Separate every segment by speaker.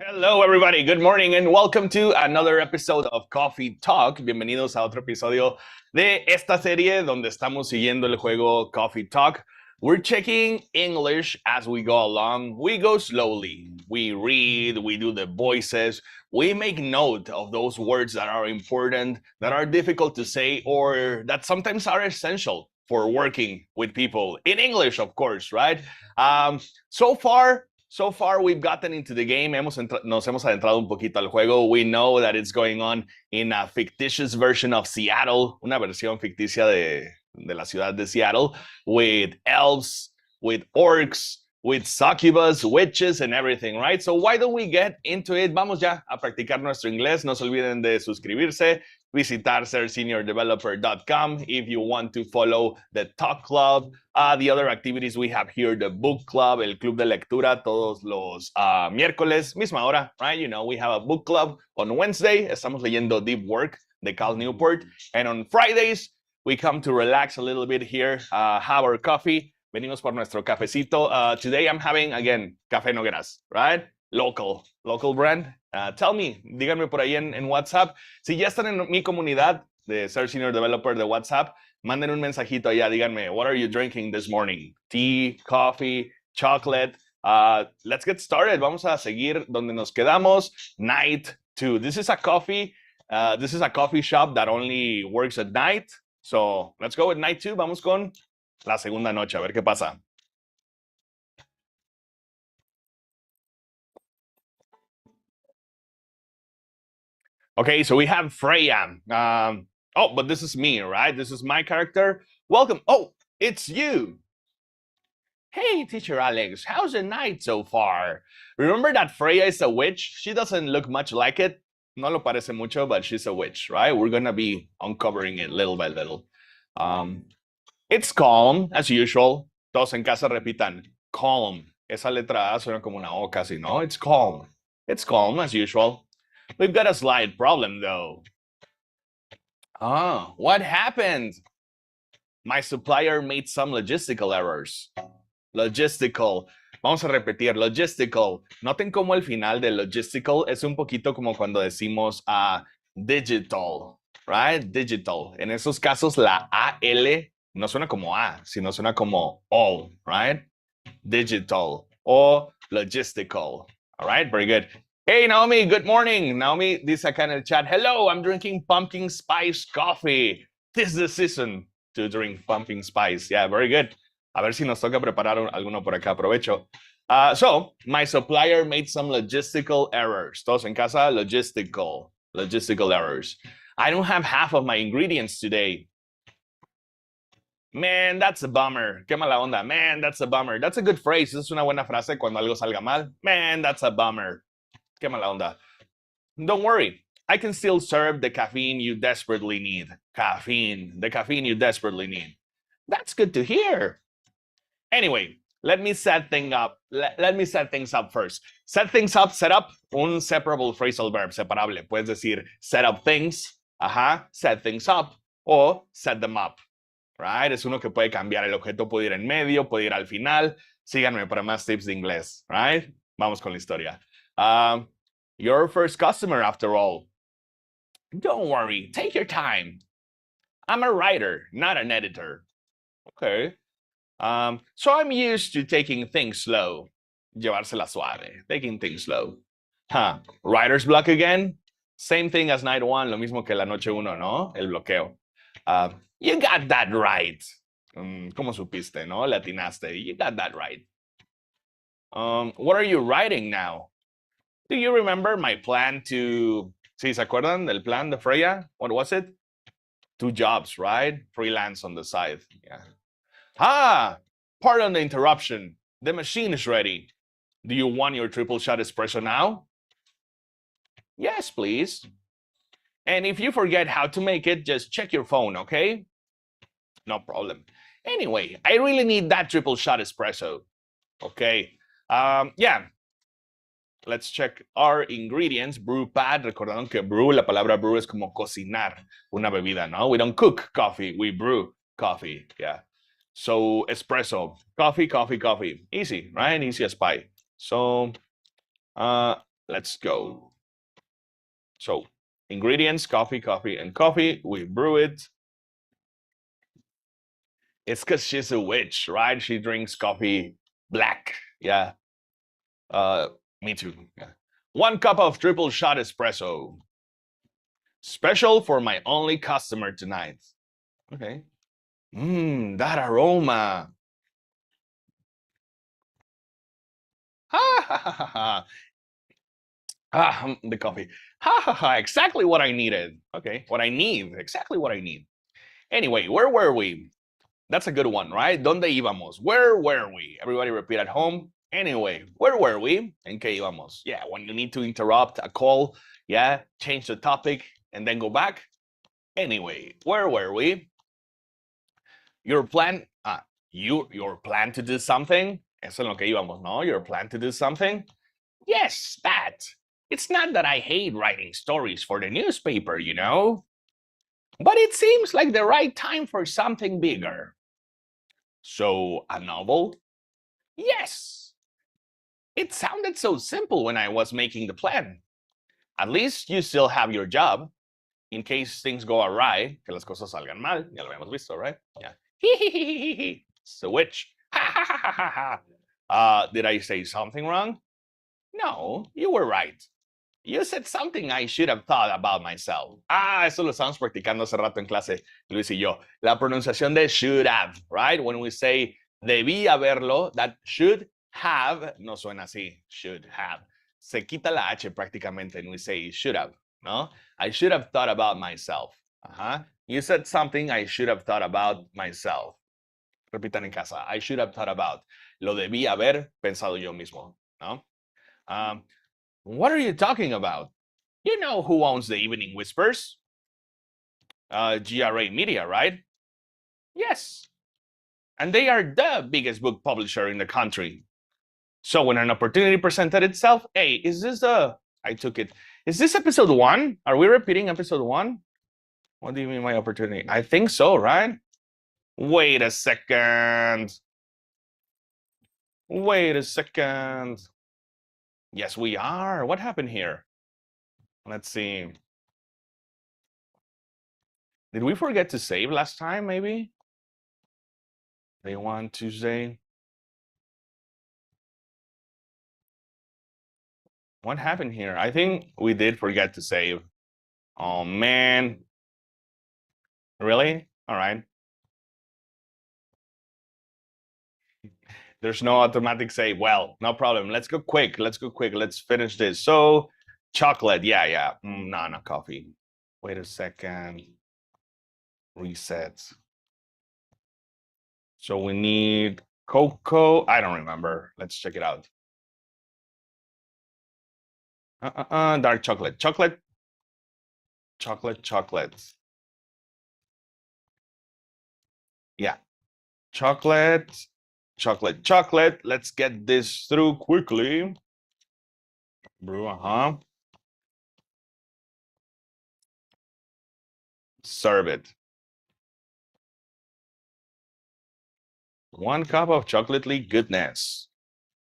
Speaker 1: Hello, everybody. Good morning and welcome to another episode of Coffee Talk. Bienvenidos a otro episodio de esta serie donde estamos siguiendo el juego Coffee Talk. We're checking English as we go along. We go slowly. We read, we do the voices, we make note of those words that are important, that are difficult to say, or that sometimes are essential for working with people in English, of course, right? So far, we've gotten into the game. Nos hemos adentrado un poquito al juego. We know that it's going on in a fictitious version of Seattle, una versión ficticia de la ciudad de Seattle, with elves, with orcs, with succubus, witches, and everything, right? So why don't we get into it? Vamos ya a practicar nuestro inglés. No se olviden de suscribirse, visitar serseniordeveloper.com if you want to follow the talk club, the other activities we have here, the book club, el club de lectura, todos los miércoles, misma hora, right? You know, we have a book club on Wednesday. Estamos leyendo Deep Work de Cal Newport. And on Fridays, we come to relax a little bit here, have our coffee. Venimos por nuestro cafecito. Today I'm having, again, Café Nogueras, right? Local brand. Tell me, díganme por ahí en WhatsApp. Si ya están en mi comunidad de Ser Senior Developer de WhatsApp, manden un mensajito allá, díganme, what are you drinking this morning? Tea, coffee, chocolate. Let's get started. Vamos a seguir donde nos quedamos. Night 2. This is a coffee shop that only works at night. So let's go with night 2. Vamos con la segunda noche, a ver qué pasa. Okay, so we have Freya. But this is me, right? This is my character. Welcome. Oh, it's you. Hey, teacher Alex, how's the night so far? Remember that Freya is a witch? She doesn't look much like it. No lo parece mucho, but she's a witch, right? We're gonna be uncovering it little by little. It's calm, as usual. Todos en casa repitan, calm. Esa letra A suena como una O casi, ¿no? It's calm. It's calm, as usual. We've got a slight problem, though. What happened? My supplier made some logistical errors. Logistical. Vamos a repetir, logistical. Noten cómo el final de logistical es un poquito como cuando decimos digital, right? Digital. En esos casos, la AL no suena como A, sino suena como all, right? Digital o logistical. All right, very good. Hey, Naomi, good morning. Naomi dice acá en el chat, hello, I'm drinking pumpkin spice coffee. This is the season to drink pumpkin spice. Yeah, very good. A ver si nos toca preparar alguno por acá. Aprovecho. So, my supplier made some logistical errors. Todos en casa, logistical errors. I don't have half of my ingredients today. Man, that's a bummer. Qué mala onda. Man, that's a bummer. That's a good phrase. Es una buena frase cuando algo salga mal. Man, that's a bummer. Qué mala onda. Don't worry. I can still serve the caffeine you desperately need. The caffeine you desperately need. That's good to hear. Anyway, let me set things up first. Set things up, set up, un separable phrasal verb, separable. Puedes decir set up things, set things up, o set them up. Right? Es uno que puede cambiar. El objeto puede ir en medio, puede ir al final. Síganme para más tips de inglés. Right? Vamos con la historia. Your first customer, after all. Don't worry. Take your time. I'm a writer, not an editor. Okay. So I'm used to taking things slow. Llevársela suave. Taking things slow. Writer's block again? Same thing as night 1, lo mismo que la noche 1, ¿no? El bloqueo. You got that right. ¿Cómo supiste, no? Le atinaste. You got that right. What are you writing now? Do you remember my plan to... ¿Sí se acuerdan del plan de Freya? What was it? 2 jobs, right? Freelance on the side. Yeah. Pardon the interruption. The machine is ready. Do you want your triple shot espresso now? Yes, please. And if you forget how to make it, just check your phone, okay? No problem. Anyway, I really need that triple shot espresso. Okay. Yeah. Let's check our ingredients. Brew pad. Recordaron que brew, la palabra brew es como cocinar una bebida, ¿no? We don't cook coffee, we brew coffee. Yeah. So espresso, coffee. Easy, right? Easy as pie. So Let's go. So, ingredients, coffee, coffee, and coffee. We brew it. It's because she's a witch, right? She drinks coffee black. Yeah. Me too. Yeah. 1 cup of triple shot espresso. Special for my only customer tonight. Okay. That aroma. Ha ha ha ha. The coffee. Ha ha ha. Exactly what I needed. Okay. What I need. Exactly what I need. Anyway, where were we? That's a good one, right? ¿Dónde íbamos? Where were we? Everybody repeat at home. Anyway, where were we? ¿En qué íbamos? Yeah, when you need to interrupt a call, yeah, change the topic and then go back. Anyway, where were we? Your plan, your plan to do something. Eso es lo que íbamos, ¿no? Your plan to do something. Yes, that. It's not that I hate writing stories for the newspaper, you know? But it seems like the right time for something bigger. So, a novel? Yes. It sounded so simple when I was making the plan. At least you still have your job. In case things go awry, que las cosas salgan mal. Ya lo habíamos visto, right? Yeah. Switch. Did I say something wrong? No, you were right. You said something I should have thought about myself. Eso lo estamos practicando hace rato en clase, Luis y yo. La pronunciación de should have, right? When we say debí haberlo, that should have no suena así. Should have. Se quita la H prácticamente and we say should have, no? I should have thought about myself. You said something I should have thought about myself. Repitan en casa. I should have thought about. Lo debí haber pensado yo mismo, no? What are you talking about? You know who owns the Evening Whispers? GRA Media, right? Yes. And they are the biggest book publisher in the country. So when an opportunity presented itself, hey, is this is this episode 1? Are we repeating episode 1? What do you mean by opportunity? I think so, right? Wait a second. Wait a second. Yes, we are. What happened here? Let's see. Did we forget to save last time, maybe? Day 1, Tuesday. What happened here? I think we did forget to save. Oh, man. Really? All right. There's no automatic save. Well, no problem. Let's go quick. Let's go quick. Let's finish this. So, chocolate. Yeah. No, not coffee. Wait a second. Reset. So we need cocoa. I don't remember. Let's check it out. Dark chocolate. Chocolate. Yeah. Chocolate. Let's get this through quickly. Brew, Serve it. 1 cup of chocolatey goodness.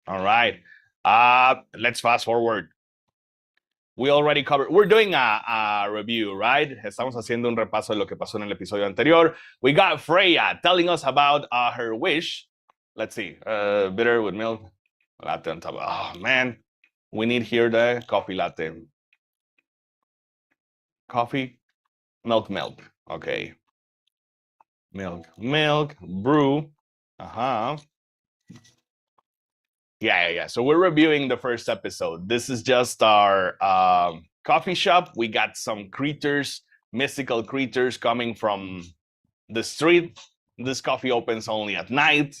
Speaker 1: All right. Let's fast forward. We already covered. We're doing a review, right? Estamos haciendo un repaso de lo que pasó en el episodio anterior. We got Freya telling us about her wish. Let's see. Bitter with milk. Latte on top. Oh, man. We need here the coffee latte. Coffee, milk. Okay. Milk, brew. Yeah. So we're reviewing the first episode. This is just our coffee shop. We got some creatures, mystical creatures coming from the street. This coffee opens only at night.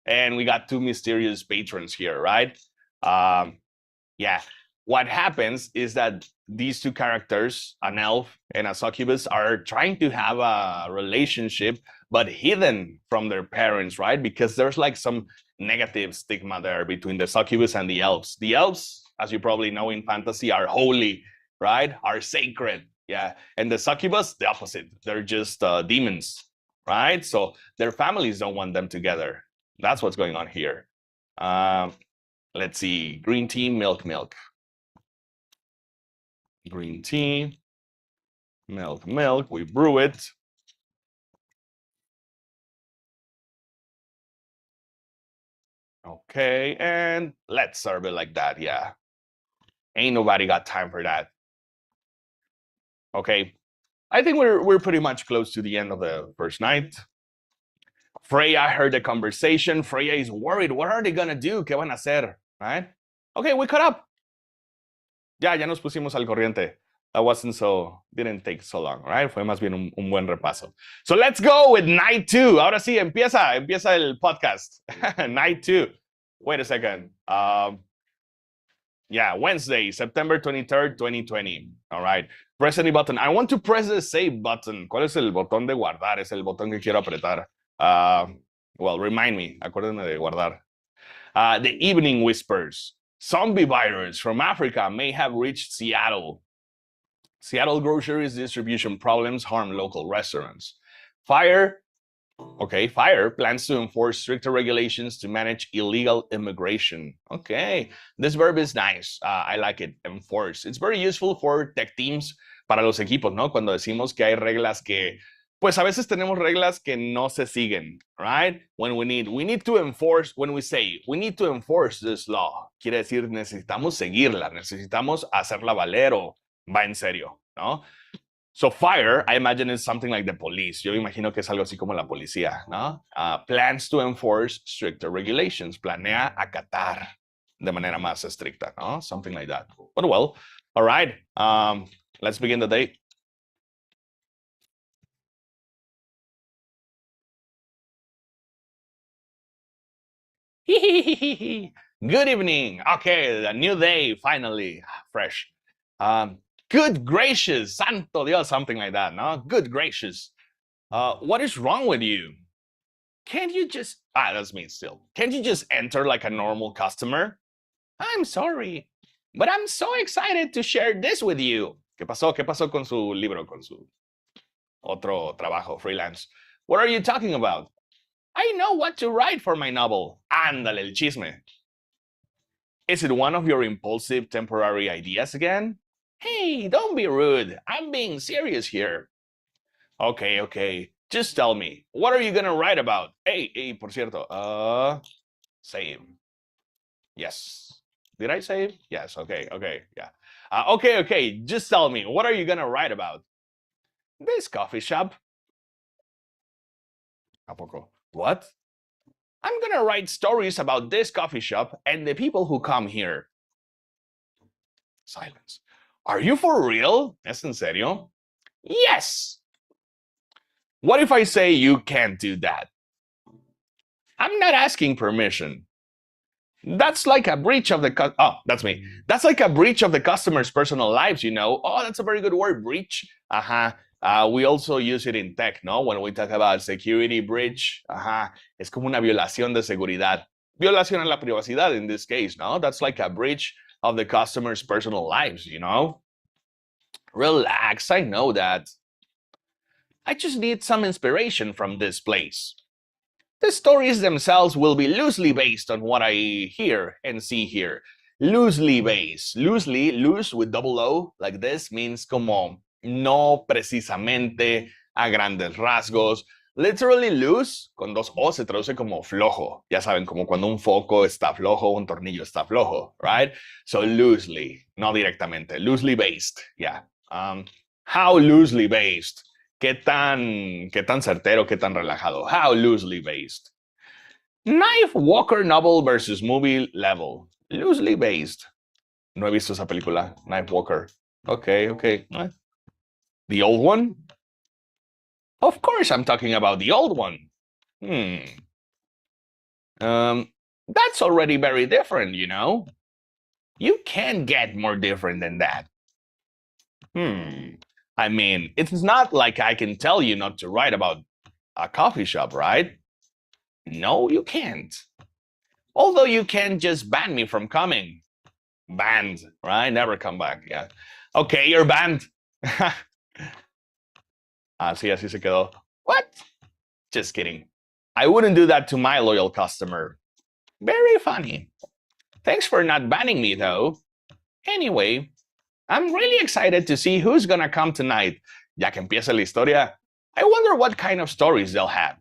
Speaker 1: And we got 2 mysterious patrons here, right? Yeah. What happens is that these 2 characters, an elf and a succubus, are trying to have a relationship, but hidden from their parents, right? Because there's like some negative stigma there between the succubus and the elves. The elves, as you probably know in fantasy, are holy, right? Are sacred, yeah. And the succubus, the opposite. They're just demons, right? So their families don't want them together. That's what's going on here. Let's see. Green tea, milk. green tea, milk, we brew it. Okay, and let's serve it like that, yeah. Ain't nobody got time for that. Okay, I think we're pretty much close to the end of the first night. Freya heard the conversation. Freya is worried. What are they gonna do? ¿Qué van a hacer? Right? Okay, we caught up. Ya nos pusimos al corriente. That didn't take so long, right? Fue más bien un buen repaso. So let's go with night 2. Ahora sí, empieza el podcast. Night 2. Wait a second. Yeah, Wednesday, September 23rd, 2020. All right. Press any button. I want to press the save button. ¿Cuál es el botón de guardar? Es el botón que quiero apretar. Well, remind me. Acuérdenme de guardar. The evening whispers. Zombie virus from Africa may have reached Seattle. Seattle groceries distribution problems harm local restaurants. Fire plans to enforce stricter regulations to manage illegal immigration. Okay, this verb is nice. I like it, enforce. It's very useful for tech teams, para los equipos, ¿no? Cuando decimos que hay reglas que, pues a veces tenemos reglas que no se siguen, right? When we need to enforce, when we say, we need to enforce this law, quiere decir necesitamos seguirla, necesitamos hacerla valer o va en serio, ¿no? So fire, I imagine it's something like the police. Yo imagino que es algo así como la policía, ¿no? Plans to enforce stricter regulations. Planea acatar de manera más estricta, ¿no? Something like that. But well, all right. Let's begin the day. Good evening. Okay, a new day, finally. Fresh. Good gracious, santo Dios, something like that, no? Good gracious. What is wrong with you? Can't you just, that's me still. Can't you just enter like a normal customer? I'm sorry, but I'm so excited to share this with you. ¿Qué pasó? ¿Qué pasó con su libro, con su otro trabajo, freelance? What are you talking about? I know what to write for my novel. Ándale, el chisme. Is it one of your impulsive temporary ideas again? Hey, don't be rude. I'm being serious here. Okay. Just tell me, what are you gonna write about? Hey, por cierto, save. Yes. Did I save? Yes, okay, yeah. Okay, just tell me, what are you gonna write about? This coffee shop. ¿A poco? What? I'm gonna write stories about this coffee shop and the people who come here. Silence. Are you for real? ¿Es en serio? Yes. What if I say you can't do that? I'm not asking permission. That's like a breach of the that's me. That's like a breach of the customer's personal lives, you know. Oh, that's a very good word, breach. We also use it in tech, no? When we talk about security breach, es como una violación de seguridad. Violación a la privacidad in this case, no? That's like a breach of the customer's personal lives, you know? Relax, I know that. I just need some inspiration from this place. The stories themselves will be loosely based on what I hear and see here. Loosely based. Loosely, loose with double O, like this, means como no precisamente, a grandes rasgos. Literally loose, con dos O, se traduce como flojo. Ya saben, como cuando un foco está flojo, un tornillo está flojo, right? So loosely, no directamente. Loosely based, yeah. How loosely based? ¿Qué tan certero, qué tan relajado? How loosely based? Knife Walker novel versus movie level. Loosely based. No he visto esa película, Knife Walker. Okay. The old one? Of course I'm talking about the old one. That's already very different, you know? You can't get more different than that. I mean, it's not like I can tell you not to write about a coffee shop, right? No, you can't. Although you can't just ban me from coming. Banned, right? Never come back, yeah. Okay, you're banned. Así se quedó. What? Just kidding. I wouldn't do that to my loyal customer. Very funny. Thanks for not banning me, though. Anyway, I'm really excited to see who's gonna come tonight. Ya que empieza la historia, I wonder what kind of stories they'll have.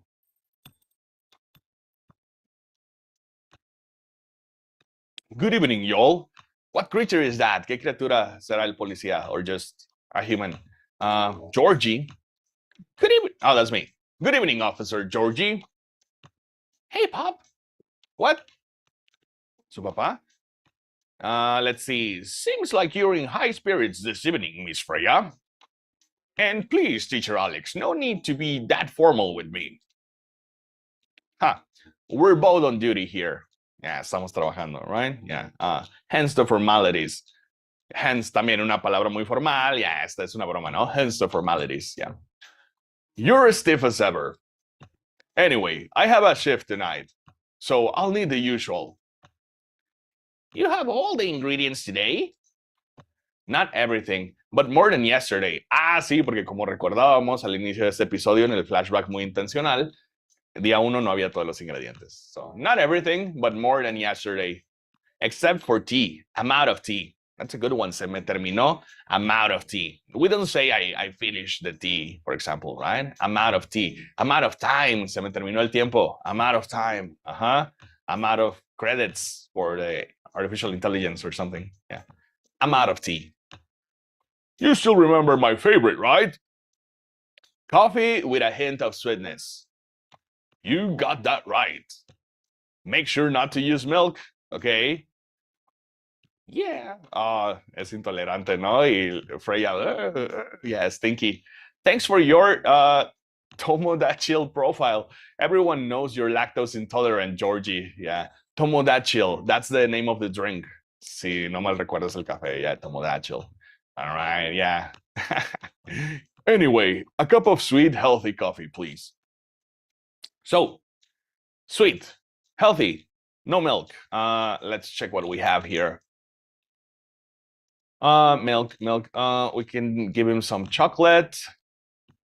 Speaker 1: Good evening, y'all. What creature is that? ¿Qué criatura será el policía? Or just a human? Georgie. Good evening. Oh, that's me. Good evening, Officer Georgie. Hey, Pop. What? Su papá? Let's see. Seems like you're in high spirits this evening, Miss Freya. And please, Teacher Alex, no need to be that formal with me. Huh. We're both on duty here. Yeah, estamos trabajando, right? Yeah. Hence the formalities. Hence también una palabra muy formal. Yeah, esta es una broma, no? Hence the formalities. Yeah. You're as stiff as ever. Anyway, I have a shift tonight, so I'll need the usual. You have all the ingredients today? Not everything, but more than yesterday. Sí, porque como recordábamos al inicio de este episodio en el flashback muy intencional, día 1 no había todos los ingredientes. So, not everything, but more than yesterday. Except for tea. I'm out of tea. That's a good one. Se me terminó. I'm out of tea. We don't say I finished the tea, for example, right? I'm out of tea. I'm out of time. Se me terminó el tiempo. I'm out of time. I'm out of credits for the artificial intelligence or something. Yeah. I'm out of tea. You still remember my favorite, right? Coffee with a hint of sweetness. You got that right. Make sure not to use milk, okay? Yeah. Es intolerante, ¿no? Y Freya, yeah, stinky. Thanks for your Tomodachil profile. Everyone knows you're lactose intolerant, Georgie. Yeah. Tomodachil. That's the name of the drink. Si no mal recuerdas el café. Yeah, Tomodachil. All right, yeah. Anyway, a cup of sweet, healthy coffee, please. So, sweet, healthy, no milk. Let's check what we have here. Milk. We can give him some chocolate.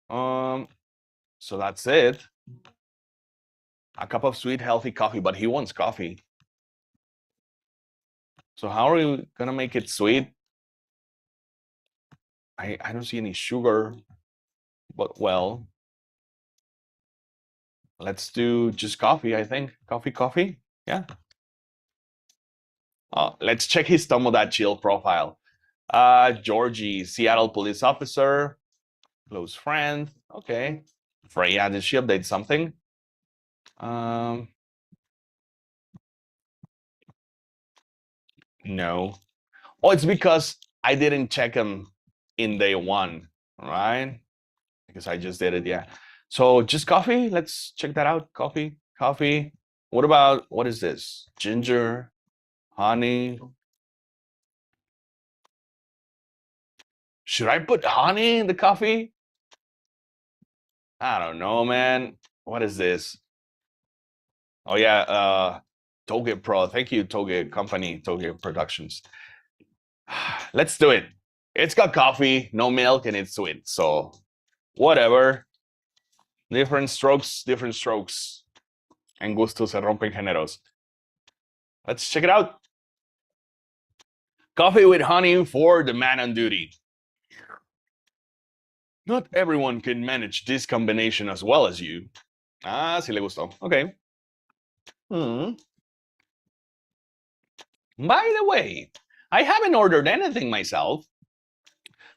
Speaker 1: So that's it. A cup of sweet, healthy coffee, but he wants coffee. So how are we gonna make it sweet? I don't see any sugar, but well, let's do just coffee, I think. Coffee, yeah. Let's check his Tomodachil profile. Georgie, Seattle police officer, close friend, okay. Freya, did she update something? No. Oh, it's because I didn't check him in day 1, right? Because I just did it, yeah. So just coffee, let's check that out. Coffee. What about, what is this? Ginger, honey. Should I put honey in the coffee? I don't know, man. What is this? Oh yeah, Toge Pro. Thank you, Toge Company, Toge Productions. Let's do it. It's got coffee, no milk, and it's sweet. So whatever. Different strokes. En gustos se rompen géneros. Let's check it out. Coffee with honey for the man on duty. Not everyone can manage this combination as well as you. Sí le gustó. Okay. By the way, I haven't ordered anything myself.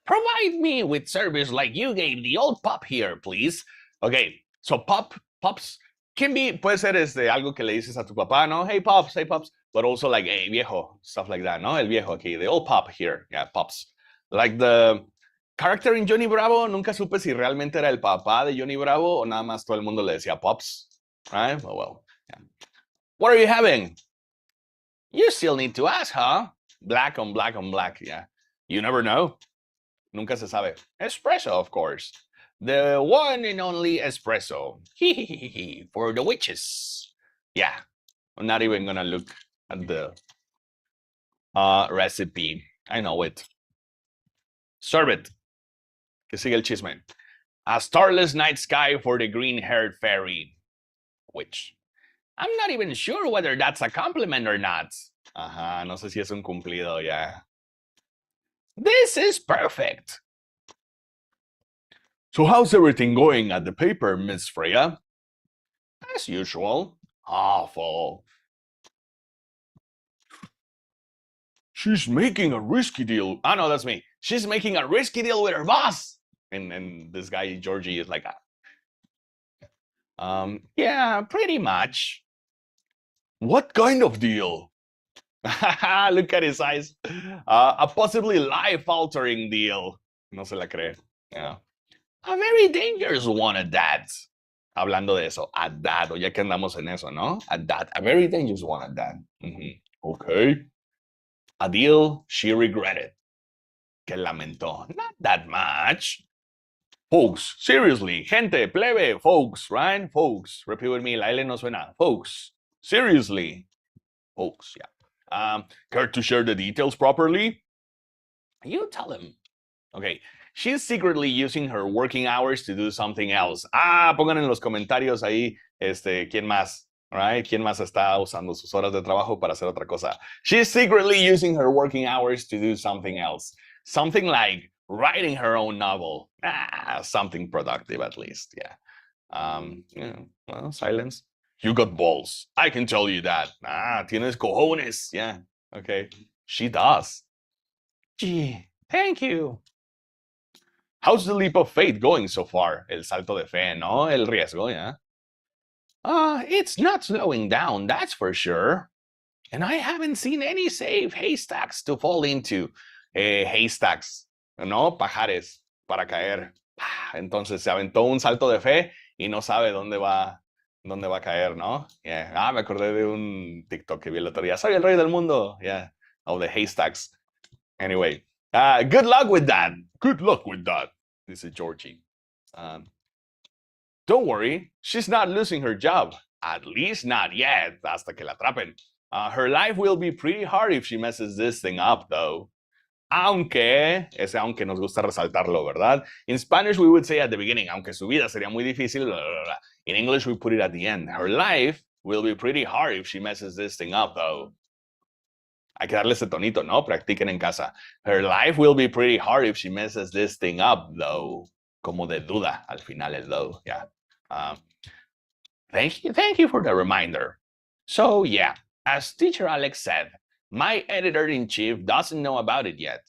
Speaker 1: Provide me with service like you gave the old pup here, please. Okay, so pups can be, puede ser algo que le dices a tu papá, no? Hey, pups. But also like, hey, viejo, stuff like that, no? El viejo aquí, the old pup here. Yeah, pups. Like the character in Johnny Bravo, nunca supe si realmente era el papá de Johnny Bravo o nada más todo el mundo le decía pups. Right? Oh, well, yeah. What are you having? You still need to ask, huh? Black on black, yeah. You never know. Nunca se sabe. Espresso, of course. The one and only espresso. For the witches. Yeah. I'm not even gonna look at the recipe. I know it. Serve it. Que sigue el chisme. A starless night sky for the green-haired fairy. Which I'm not even sure whether that's a compliment or not. No sé si es un cumplido, yeah. This is perfect. So how's everything going at the paper, Miss Freya? As usual. Awful. She's making a risky deal. Oh, no, that's me. She's making a risky deal with her boss. And this guy, Georgie, is like, yeah, pretty much. What kind of deal? Look at his eyes. A possibly life-altering deal. No se la cree. Yeah. A very dangerous one at that. Hablando de eso, at that, o ya que andamos en eso, ¿no? At that, a very dangerous one at that. Okay. A deal she regretted. Que lamentó. Not that much. Folks, seriously, gente, plebe, folks, right? Folks, repeat with me, la L no suena. Folks, seriously. Folks, yeah. Care to share the details properly? You tell him. Okay. She's secretly using her working hours to do something else. Pongan en los comentarios ahí, ¿quién más? Right? ¿Quién más está usando sus horas de trabajo para hacer otra cosa? She's secretly using her working hours to do something else. Something like writing her own novel. Something productive at least, yeah. Well, silence. You got balls. I can tell you that. Tienes cojones. Yeah, okay. She does. Gee, thank you. How's the leap of faith going so far? El salto de fe, ¿no? El riesgo, yeah. It's not slowing down, that's for sure. And I haven't seen any safe haystacks to fall into. Haystacks, ¿no? Pajares para caer. Entonces se aventó un salto de fe y no sabe dónde va a caer, ¿no? Yeah. Me acordé de un TikTok que vi el otro día. Soy el rey del mundo. Yeah. Of the haystacks. Anyway. Good luck with that. Good luck with that. This is Georgie. Don't worry, she's not losing her job. At least not yet, hasta que la atrapen. Her life will be pretty hard if she messes this thing up, though. Aunque nos gusta resaltarlo, ¿verdad? In Spanish, we would say at the beginning, aunque su vida sería muy difícil, blah, blah, blah. In English, we put it at the end. Her life will be pretty hard if she messes this thing up, though. Hay que darle ese tonito, ¿no? Practiquen en casa. Her life will be pretty hard if she messes this thing up, though. Como de duda, al final el though, yeah. Thank you for the reminder. So, yeah, as teacher Alex said, my editor-in-chief doesn't know about it yet.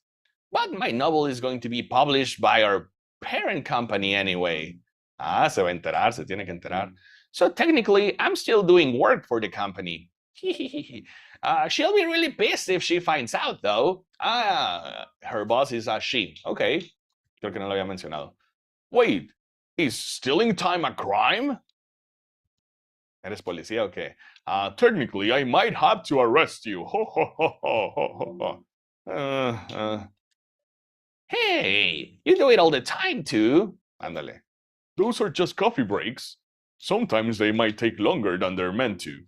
Speaker 1: But my novel is going to be published by our parent company anyway. Se va a enterar, se tiene que enterar. So technically, I'm still doing work for the company. She'll be really pissed if she finds out, though. Her boss is a she. Okay. Creo que no lo había mencionado. Wait, is stealing time a crime? ¿Eres policía o qué? Technically, I might have to arrest you. Hey, you do it all the time, too. Ándale. Those are just coffee breaks. Sometimes they might take longer than they're meant to.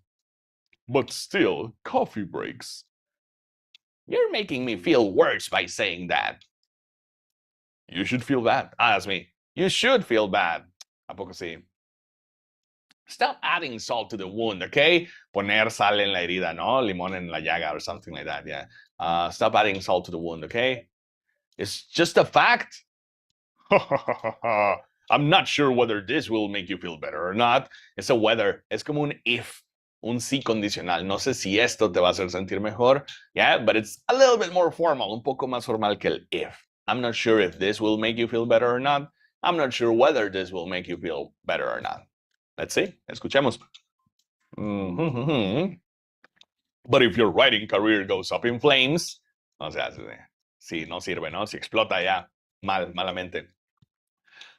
Speaker 1: But still, coffee breaks. You're making me feel worse by saying that. You should feel bad. That's me. You should feel bad. ¿A poco sí? Stop adding salt to the wound, okay? Poner sal en la herida, ¿no? Limón en la llaga or something like that, yeah. Stop adding salt to the wound, okay? It's just a fact. I'm not sure whether this will make you feel better or not. It's a whether. Es como un if. Un sí condicional. No sé si esto te va a hacer sentir mejor. Yeah, but it's a little bit more formal. Un poco más formal que el if. I'm not sure if this will make you feel better or not. I'm not sure whether this will make you feel better or not. Let's see. Escuchemos. But if your writing career goes up in flames, o sea, si no sirve, ¿no? Si explota ya malamente.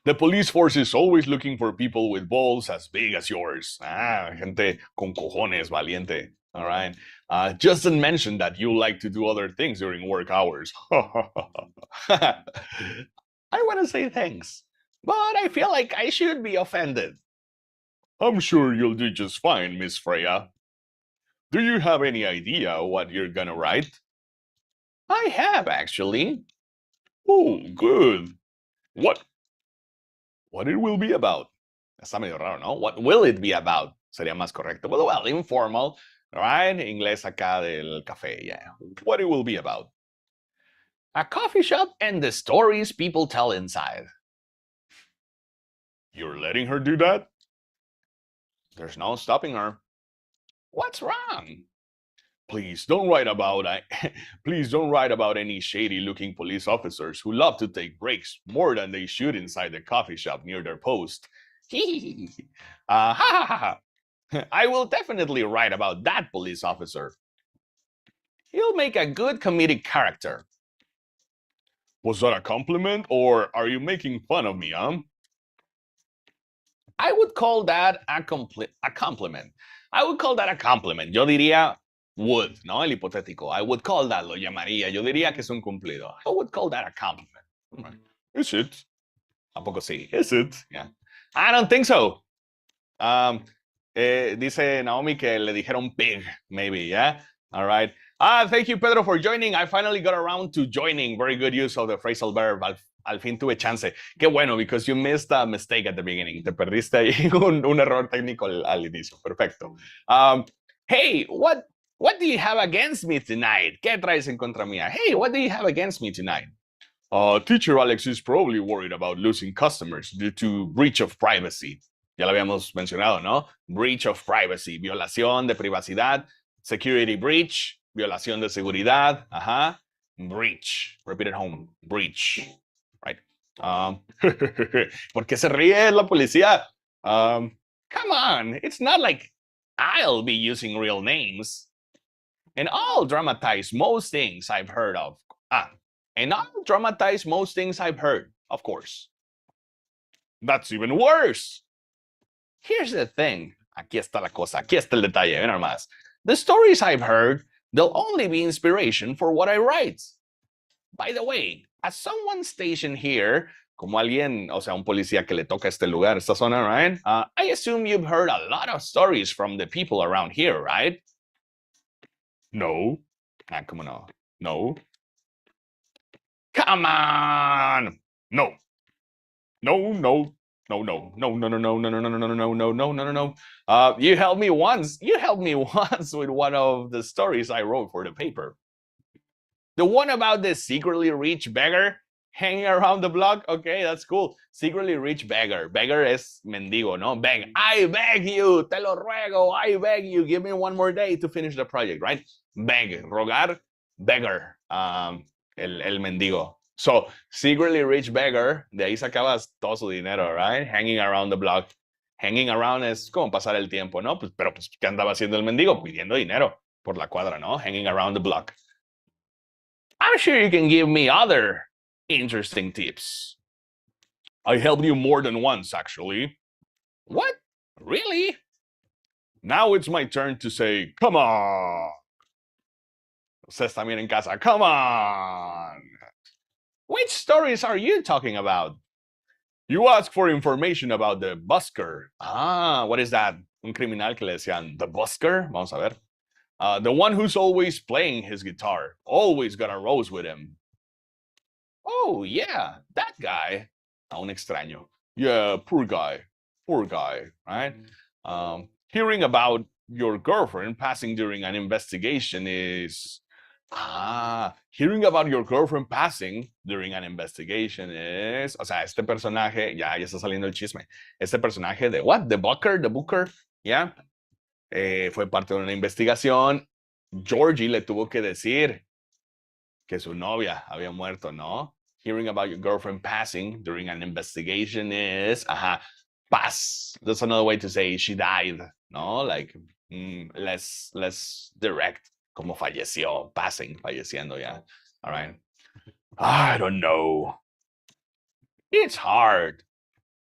Speaker 1: The police force is always looking for people with balls as big as yours. Gente con cojones, valiente. All right. Justin mentioned that you like to do other things during work hours. I want to say thanks, but I feel like I should be offended. I'm sure you'll do just fine, Miss Freya. Do you have any idea what you're gonna write? I have, actually. Oh, good. What it will be about? Está medio raro, ¿no? What will it be about? Sería más correcto. Well, informal, right? Inglés acá del café, yeah. What it will be about. A coffee shop and the stories people tell inside. You're letting her do that? There's no stopping her. What's wrong? Please don't write about any shady-looking police officers who love to take breaks more than they should inside the coffee shop near their post. I will definitely write about that police officer. He'll make a good comedic character. Was that a compliment, or are you making fun of me, huh? I would call that a compliment. I would call that a compliment. Yo diría would, ¿no? El hipotético. I would call that, lo llamaría. Yo diría que es un cumplido. I would call that a compliment. Is it? ¿A poco sí? Is it? Yeah. I don't think so. Dice Naomi que le dijeron pig, maybe, yeah? All right. Thank you, Pedro, for joining. I finally got around to joining. Very good use of the phrasal verb. Al fin tuve chance. Qué bueno, because you missed a mistake at the beginning. Te perdiste ahí un error técnico al inicio. Perfecto. Hey, what do you have against me tonight? ¿Qué traes en contra mía? Hey, what do you have against me tonight? Teacher Alex is probably worried about losing customers due to breach of privacy. Ya lo habíamos mencionado, ¿no? Breach of privacy, violación de privacidad, security breach, violación de seguridad, ajá, breach, repeat at home, breach, right? ¿Por qué se ríe la policía? Come on, it's not like I'll be using real names. And I'll dramatize most things I've heard of. And I'll dramatize most things I've heard, of course. That's even worse. Here's the thing. Aquí está la cosa. Aquí está el detalle. Ven nomás. The stories I've heard, they'll only be inspiration for what I write. By the way, as someone stationed here, como alguien, o sea, un policía que le toca este lugar, esta zona, right? I assume you've heard a lot of stories from the people around here, right? No. Come on, no. No. Come on! No. No, no. No, no, no, no, no, no, no, no, no, no, no, no, no, no, no, no, no. You helped me once. You helped me once with one of the stories I wrote for the paper. The one about the secretly rich beggar hanging around the block. Okay, that's cool. Secretly rich beggar. Beggar es mendigo, no? Beg. I beg you, te lo ruego, I beg you, give me one more day to finish the project, right? Beg, rogar, beggar, el mendigo. So, secretly rich beggar, de ahí sacabas todo su dinero, right? Hanging around the block. Hanging around es como pasar el tiempo, ¿no? Pues, pero, pues, ¿qué andaba haciendo el mendigo? Pidiendo dinero por la cuadra, ¿no? Hanging around the block. I'm sure you can give me other interesting tips. I helped you more than once, actually. What? Really? Now it's my turn to say, come on. Ustedes también en casa, come on. Which stories are you talking about? You ask for information about the busker. What is that? Un criminal que le decían, the busker? Vamos a ver. The one who's always playing his guitar. Always got a rose with him. Oh, yeah, that guy. Un extraño. Yeah, poor guy, right? Hearing about your girlfriend passing during an investigation is... hearing about your girlfriend passing during an investigation is... O sea, este personaje, ya está saliendo el chisme. Este personaje de, what? The Booker, yeah. Fue parte de una investigación. Georgie le tuvo que decir que su novia había muerto, ¿no? Hearing about your girlfriend passing during an investigation is... pass. That's another way to say she died, ¿no? Like, less direct. Como falleció, passing, falleciendo, yeah. All right. I don't know. It's hard.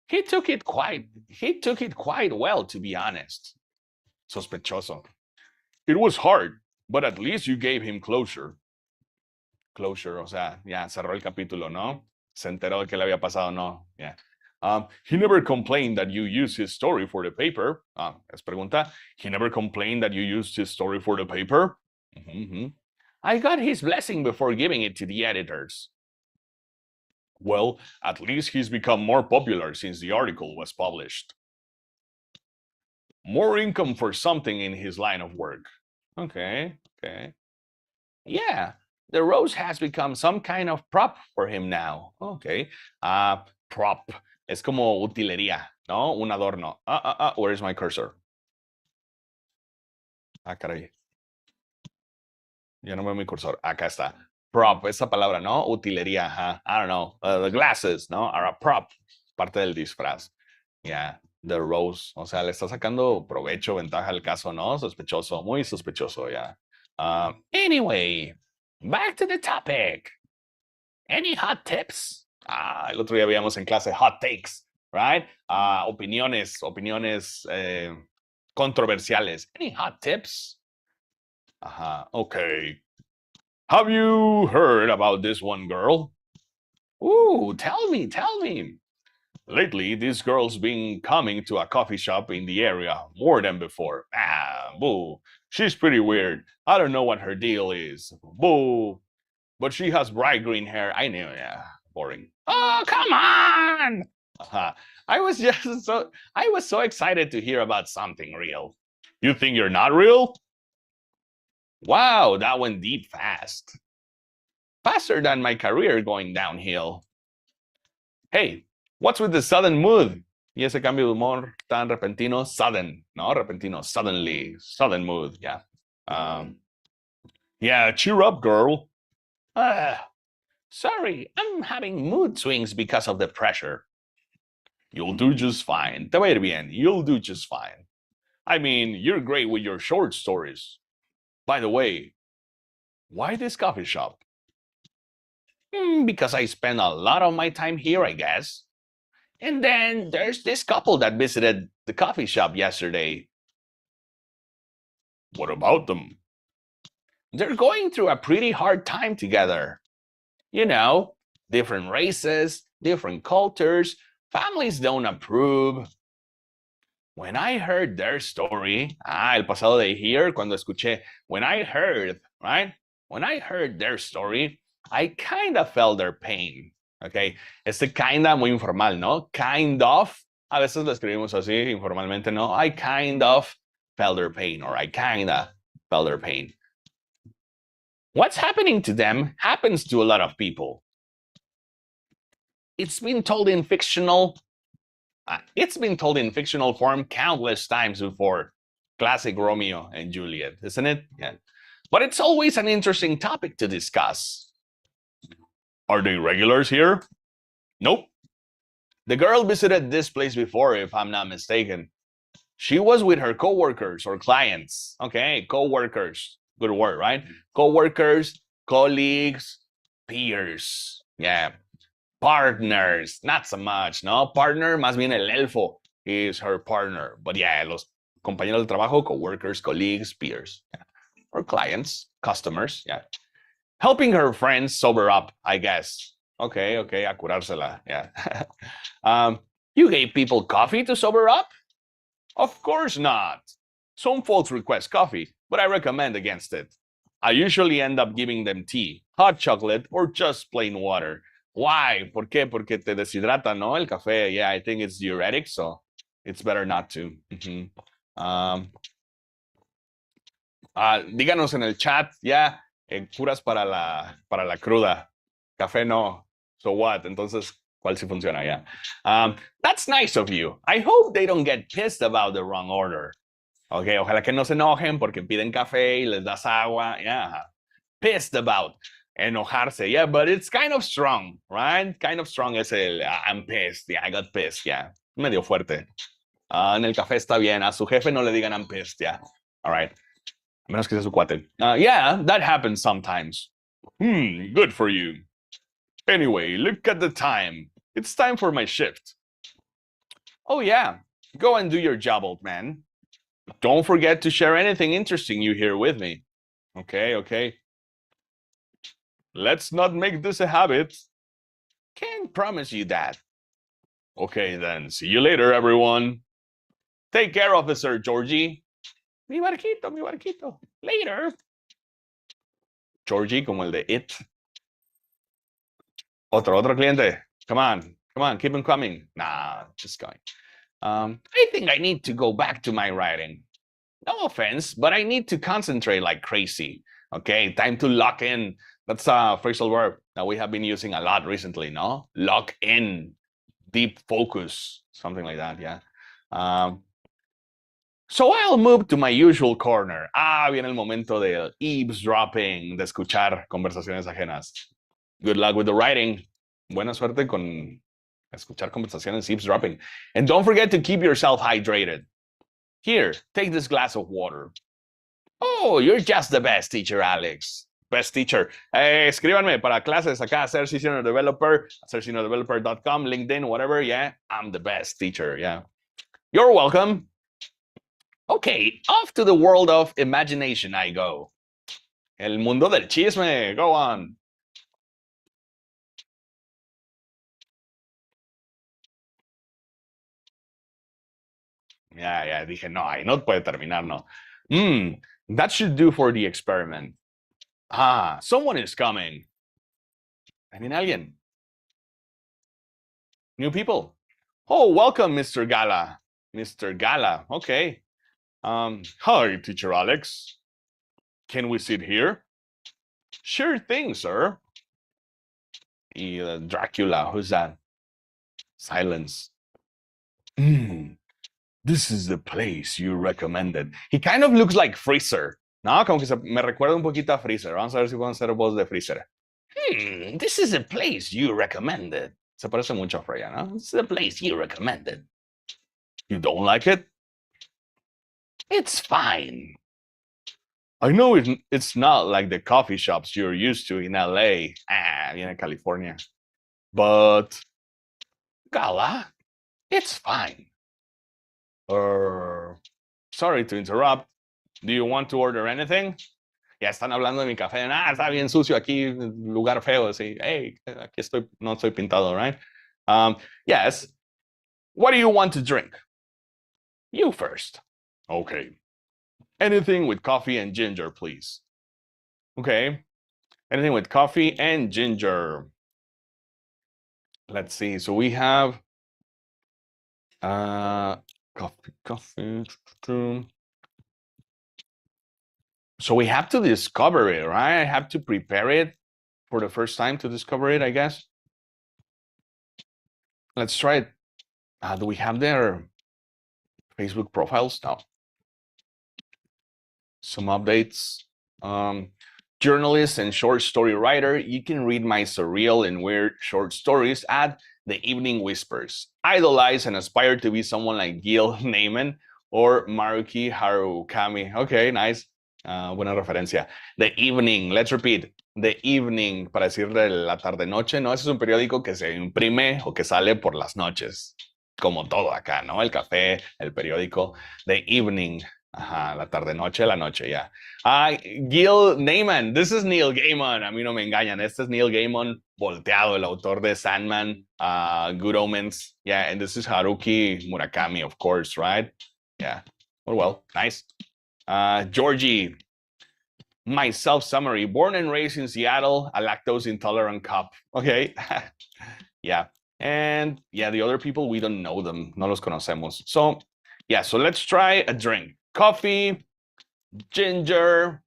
Speaker 1: He took it quite well, to be honest. Sospechoso. It was hard, but at least you gave him closure. Closure, o sea, ya cerró el capítulo, ¿no? Se enteró de que le había pasado, ¿no? Yeah. He never complained that you used his story for the paper. Es pregunta. He never complained that you used his story for the paper. I got his blessing before giving it to the editors. Well, at least he's become more popular since the article was published. More income for something in his line of work. Okay. Yeah, The rose has become some kind of prop for him now. Okay. Prop. Es como utilería, ¿no? Un adorno. Where's my cursor? Caray. Ya no veo mi cursor. Acá está. Prop, esa palabra, ¿no? Utilería, I don't know. The glasses, ¿no? Are a prop. Parte del disfraz. Yeah. The rose. O sea, le está sacando provecho, ventaja al caso, ¿no? Sospechoso. Muy sospechoso, ya. Anyway, back to the topic. Any hot tips? El otro día veíamos en clase hot takes, right? Opiniones controversiales. Any hot tips? Okay. Have you heard about this one girl? Ooh, tell me. Lately, this girl's been coming to a coffee shop in the area more than before. Boo. She's pretty weird. I don't know what her deal is. Boo. But she has bright green hair. I knew, yeah. Boring. Oh, come on! I was so excited to hear about something real. You think you're not real? Wow, that went deep fast. Faster than my career going downhill. Hey, what's with the sudden mood? Y ese cambio de humor tan repentino, sudden, no repentino, suddenly, sudden mood, yeah. Yeah, cheer up, girl. Sorry, I'm having mood swings because of the pressure. You'll do just fine. Te va a ir bien. You'll do just fine. I mean, you're great with your short stories. By the way, why this coffee shop? Because I spend a lot of my time here, I guess. And then there's this couple that visited the coffee shop yesterday. What about them? They're going through a pretty hard time together. You know, different races, different cultures, families don't approve. When I heard their story, el pasado de here, cuando escuché, when I heard their story, I kind of felt their pain, okay? Este kinda muy informal, ¿no? Kind of, a veces lo escribimos así, informalmente, ¿no? I kind of felt their pain, or I kinda felt their pain. What's happening to them happens to a lot of people. It's been told in fictional form countless times before. Classic Romeo and Juliet, isn't it? Yeah. But it's always an interesting topic to discuss. Are they regulars here? Nope. The girl visited this place before, if I'm not mistaken. She was with her coworkers or clients. Okay, coworkers. Good word, right? Coworkers, colleagues, peers. Yeah. Partners, not so much, ¿no? Partner, más bien el elfo is her partner. But yeah, los compañeros de trabajo, coworkers, colleagues, peers. Yeah. Or clients, customers, yeah. Helping her friends sober up, I guess. Okay, a curársela, yeah. You gave people coffee to sober up? Of course not. Some folks request coffee, but I recommend against it. I usually end up giving them tea, hot chocolate, or just plain water. Why? ¿Por qué? Porque te deshidrata, ¿no? El café, yeah, I think it's diuretic, so it's better not to. Díganos en el chat, yeah, curas para la cruda. Café no. So what? Entonces, ¿cuál sí funciona? Yeah. That's nice of you. I hope they don't get pissed about the wrong order. Okay, ojalá que no se enojen porque piden café y les das agua. Yeah. Pissed about. Enojarse. Yeah, but it's kind of strong, right? Kind of strong es el I'm pissed. Yeah, I got pissed. Yeah. Medio fuerte. En el café está bien. A su jefe no le digan I'm pissed. Yeah. All right. A menos que sea su cuate. Yeah, that happens sometimes. Good for you. Anyway, look at the time. It's time for my shift. Oh, yeah. Go and do your job, old man. Don't forget to share anything interesting you hear with me. Okay. Let's not make this a habit. Can't promise you that. Okay, then. See you later, everyone. Take care, Officer Georgie. Mi barquito. Later. Georgie, como el de It. Otro cliente. Come on, keep them coming. Nah, just going. I think I need to go back to my writing. No offense, but I need to concentrate like crazy. Okay, time to lock in That's a phrasal verb that we have been using a lot recently, no? Lock in, deep focus, something like that, yeah. So I'll move to my usual corner. Viene el momento de eavesdropping, de escuchar conversaciones ajenas. Good luck with the writing. Buena suerte con escuchar conversaciones, eavesdropping. And don't forget to keep yourself hydrated. Here, take this glass of water. Oh, you're just the best teacher, Alex. Best teacher. Escríbanme para clases acá, ser senior developer, seniordeveloper.com, LinkedIn, whatever. Yeah, I'm the best teacher. Yeah. You're welcome. Okay, off to the world of imagination I go. El mundo del chisme. Go on. Ya, dije, no, ahí no puede terminar, no. That should do for the experiment. Someone is coming. I mean, alguien. New people. Oh, welcome, Mr. Gala. Mr. Gala, okay. Hi, teacher Alex. Can we sit here? Sure thing, sir. Dracula, who's that? Silence. This is the place you recommended. He kind of looks like Freezer. No, como que me recuerda un poquito a Freezer. Vamos a ver si podemos hacer voz de Freezer. This is the place you recommended. Se parece mucho a Freya, ¿no? This is the place you recommended. You don't like it? It's fine. I know it's not like the coffee shops you're used to in LA, in California. But, Gala, it's fine. Sorry to interrupt. Do you want to order anything? Ya están hablando de mi café. Está bien sucio aquí, lugar feo. Así, hey, aquí estoy, no estoy pintado, right? Yes. What do you want to drink? You first. Okay. Anything with coffee and ginger, please. Okay. Anything with coffee and ginger. Let's see. So we have coffee. So we have to discover it, right? I have to prepare it for the first time to discover it, I guess. Let's try it. Do we have their Facebook profiles? No. Some updates. Journalist and short story writer, you can read my surreal and weird short stories at The Evening Whispers. Idolize and aspire to be someone like Gil Neyman or Maruki Harukami. Okay, nice. Buena referencia. The Evening, let's repeat. The Evening, para decir de la tarde-noche, ¿no? Ese es un periódico que se imprime o que sale por las noches. Como todo acá, ¿no? El café, el periódico. The Evening. Ajá, la tarde-noche, la noche, ya. Gil Neyman, this is Neil Gaiman. A mí no me engañan. Este es Neil Gaiman volteado, el autor de Sandman, Good Omens. Yeah, and this is Haruki Murakami, of course, right? Yeah. Well, nice. Georgie, my self-summary. Born and raised in Seattle, a lactose-intolerant cop. Okay. Yeah. And yeah, the other people, we don't know them. No los conocemos. So, yeah, so let's try a drink. Coffee, ginger,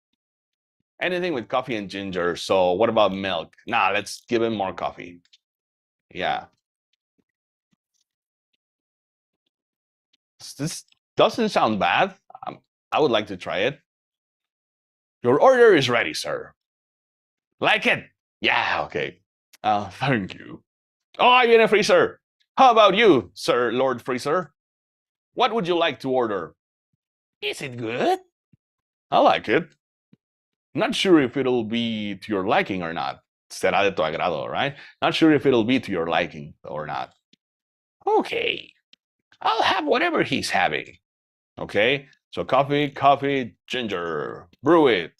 Speaker 1: anything with coffee and ginger. So what about milk? Nah, let's give him more coffee. Yeah. This doesn't sound bad. I would like to try it. Your order is ready, sir. Like it? Yeah, okay. Thank you. Oh, ahí viene Freezer. How about you, Sir Lord Freezer? What would you like to order? Is it good? I like it. Not sure if it'll be to your liking or not. Será de tu agrado, right? Not sure if it'll be to your liking or not. Okay. I'll have whatever he's having. Okay. So coffee, ginger. Brew it.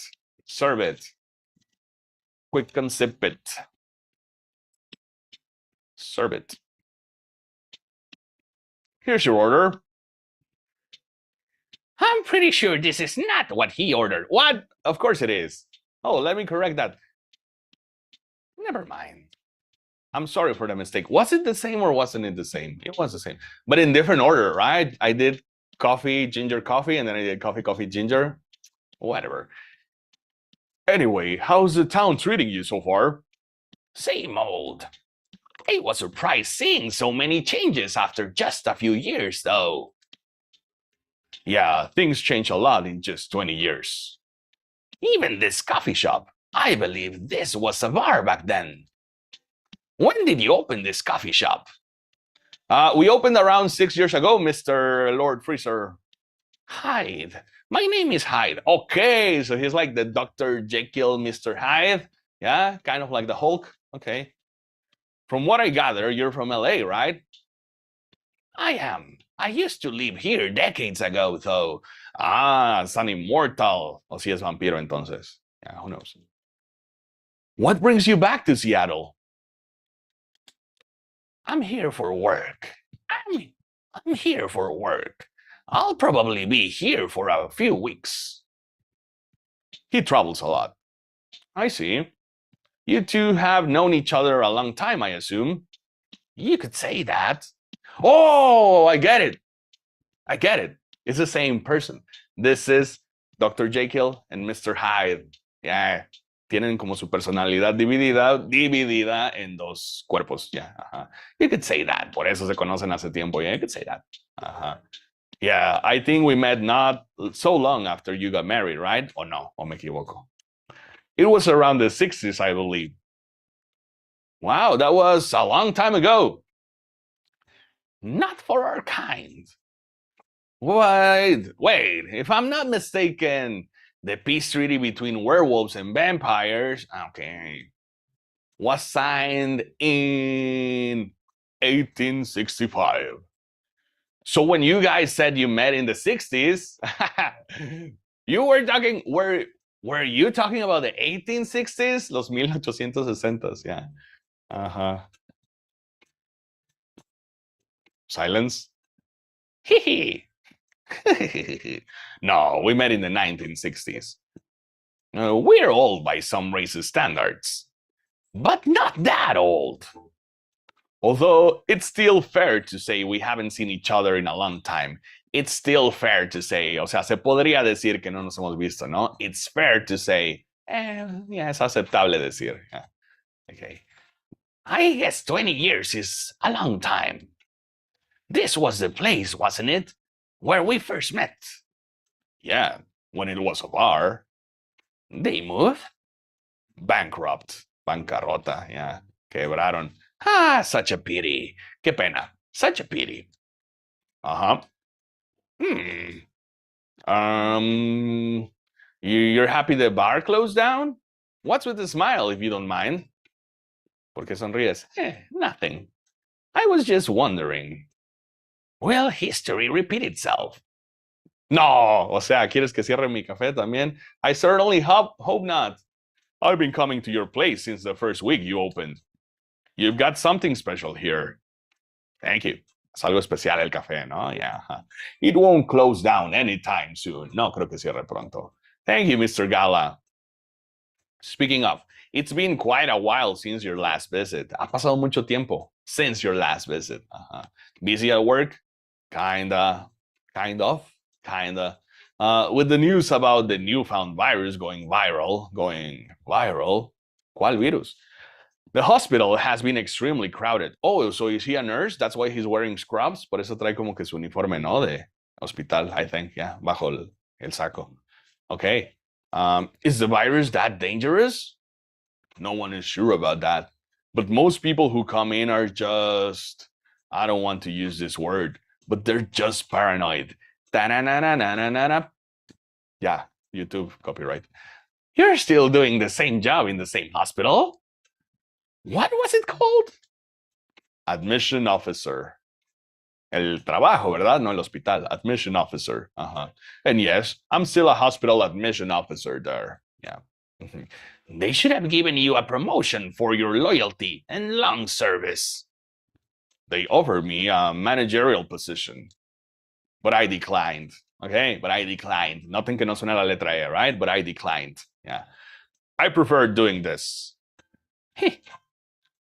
Speaker 1: Serve it. Quick and sip it. Serve it. Here's your order. I'm pretty sure this is not what he ordered. What? Of course it is. Oh, let me correct that. Never mind. I'm sorry for the mistake. Was it the same or wasn't it the same? It was the same, but in different order, right? I did coffee, ginger, coffee, and then I did coffee, ginger, whatever. Anyway, how's the town treating you so far? Same old. I was surprised seeing so many changes after just a few years, though. Yeah, things change a lot in just 20 years. Even this coffee shop. I believe this was a bar back then. When did you open this coffee shop? We opened around 6 years ago, Mr. Lord Freezer. Hyde. My name is Hyde. Okay, so he's like the Dr. Jekyll, Mr. Hyde. Yeah, kind of like the Hulk. Okay. From what I gather, you're from LA, right? I am. I used to live here decades ago, though. Ah, it's an immortal. O si es vampiro, entonces. Yeah, who knows? What brings you back to Seattle? I'm here for work. I'm here for work. I'll probably be here for a few weeks. He travels a lot. I see. You two have known each other a long time, I assume. You could say that. Oh, I get it. I get it. It's the same person. This is Dr. Jekyll and Mr. Hyde. Yeah. Tienen como su personalidad dividida en dos cuerpos. Yeah. You could say that. Por eso se conocen hace tiempo. Yeah, you could say that. Yeah, I think we met not so long after you got married, right? O no, o me equivoco. It was around the 60s, I believe. Wow, that was a long time ago. Not for our kind. Wait, if I'm not mistaken, the peace treaty between werewolves and vampires, okay, was signed in 1865. So when you guys said you met in the 60s, you were talking, were you talking about the 1860s? Los 1860s, yeah. Silence. No, we met in the 1960s. We're old by some racist standards, but not that old. Although it's still fair to say we haven't seen each other in a long time. It's still fair to say, o sea, se podría decir que no nos hemos visto, ¿no? It's fair to say, yeah, es aceptable decir. Yeah. Okay. I guess 20 years is a long time. This was the place, wasn't it? Where we first met. Yeah, when it was a bar. They moved? Bankrupt. Bancarrota, yeah. Quebraron. Ah, such a pity. Qué pena. Such a pity. You're happy the bar closed down? What's with the smile, if you don't mind? ¿Por qué sonríes? Nothing. I was just wondering. Will history repeat itself? No, o sea, ¿quieres que cierre mi café también? I certainly hope not. I've been coming to your place since the first week you opened. You've got something special here. Thank you. Es algo especial el café, ¿no? Yeah. It won't close down anytime soon. No creo que cierre pronto. Thank you, Mr. Gala. Speaking of, it's been quite a while since your last visit. Ha pasado mucho tiempo since your last visit. Busy at work? Kinda. With the news about the newfound virus going viral. ¿Cuál virus? The hospital has been extremely crowded. Oh, so is he a nurse? That's why he's wearing scrubs. Por eso trae como que su uniforme, ¿no? De hospital, I think. Yeah, bajo el saco. Okay. Is the virus that dangerous? No one is sure about that. But most people who come in are just, I don't want to use this word, but they're just paranoid. Yeah, YouTube copyright. You're still doing the same job in the same hospital? What was it called? Admission officer. El trabajo, ¿verdad? No el hospital. Admission officer. And yes, I'm still a hospital admission officer there. Yeah. They should have given you a promotion for your loyalty and long service. They offered me a managerial position, but I declined. Okay, but I declined. Nothing que no suene la letra E, right? But I declined. Yeah. I prefer doing this.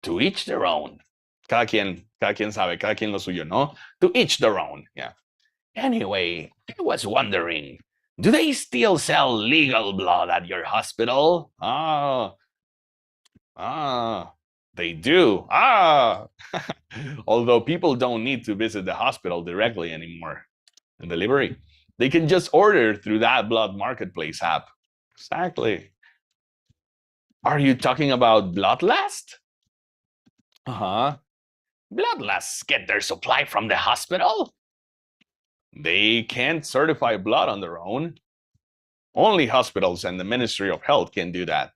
Speaker 1: To each their own. Cada quien sabe, cada quien lo suyo, ¿no? To each their own. Yeah. Anyway, I was wondering, Do they still sell legal blood at your hospital? They do. Although people don't need to visit the hospital directly anymore. The delivery. They can just order through that blood marketplace app. Exactly. Are you talking about bloodlust? Bloodlusts get their supply from the hospital? They can't certify blood on their own. Only hospitals and the Ministry of Health can do that.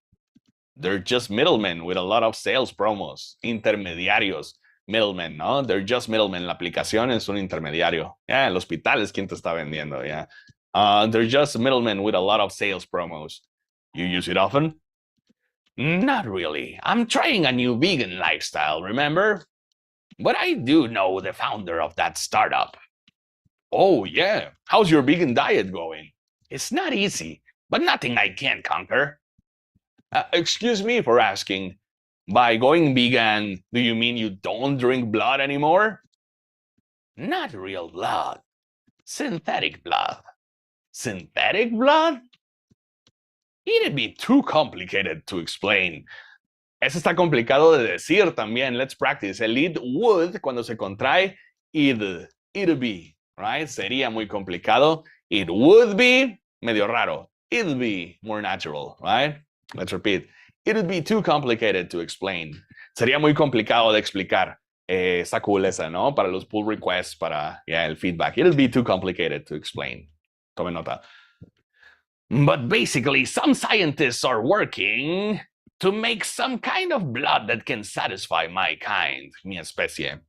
Speaker 1: They're just middlemen with a lot of sales promos. Intermediarios. Middlemen, ¿no? They're just middlemen. La aplicación es un intermediario. Yeah, el hospital es quien te está vendiendo, yeah. They're just middlemen with a lot of sales promos. You use it often? Not really. I'm trying a new vegan lifestyle, remember? But I do know the founder of that startup. Oh, yeah. How's your vegan diet going? It's not easy, but nothing I can't conquer. Excuse me for asking. By going vegan, do you mean you don't drink blood anymore? Not real blood. Synthetic blood. Synthetic blood? It'd be too complicated to explain. Eso está complicado de decir también. Let's practice. El it would, cuando se contrae, it'd be, right? Sería muy complicado. It would be, medio raro. It'd be more natural, right? Let's repeat. It'd be too complicated to explain. Sería muy complicado de explicar. Está cool esa, ¿no? Para los pull requests, para el feedback. It'd be too complicated to explain. Tome nota. But basically, some scientists are working to make some kind of blood that can satisfy my kind, mi especie,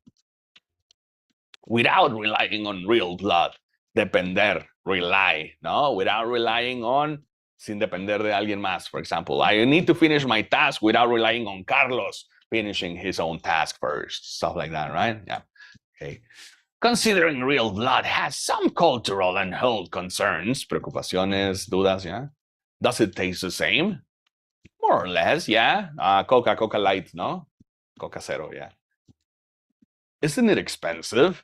Speaker 1: without relying on real blood. Depender, rely, ¿no? Without relying on, sin depender de alguien más. For example, I need to finish my task without relying on Carlos finishing his own task first. Stuff like that, right? Yeah. Okay. Considering real blood has some cultural and health concerns, preocupaciones, dudas, yeah? Does it taste the same? More or less, yeah. Coca Light, no? Coca Zero, yeah. Isn't it expensive?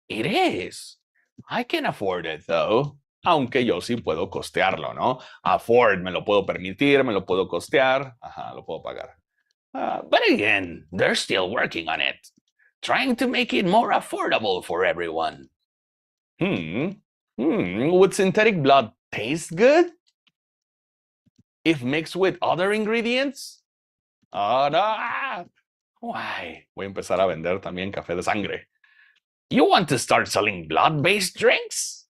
Speaker 1: It is. I can afford it, though. Aunque yo sí puedo costearlo, ¿no? Afford, me lo puedo permitir, me lo puedo costear. Ajá, lo puedo pagar. But again, they're still working on it. Trying to make it more affordable for everyone. Would synthetic blood taste good? If mixed with other ingredients? Oh, no. Why? Voy a empezar a vender también café de sangre. You want to start selling blood-based drinks?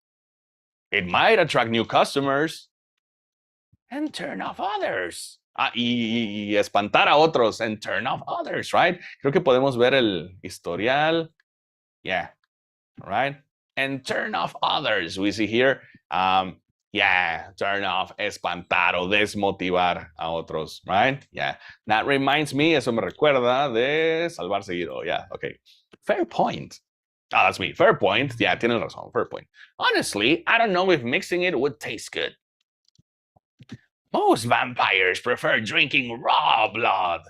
Speaker 1: It might attract new customers. And turn off others. Y espantar a otros and turn off others, right? Creo que podemos ver el historial. Yeah, right? And turn off others. We see here, turn off, espantar o desmotivar a otros, right? Yeah, that reminds me, eso me recuerda de salvar seguido. Yeah, okay. Fair point. Oh, that's me. Fair point. Yeah, tienes razón. Fair point. Honestly, I don't know if mixing it would taste good. Most vampires prefer drinking raw blood,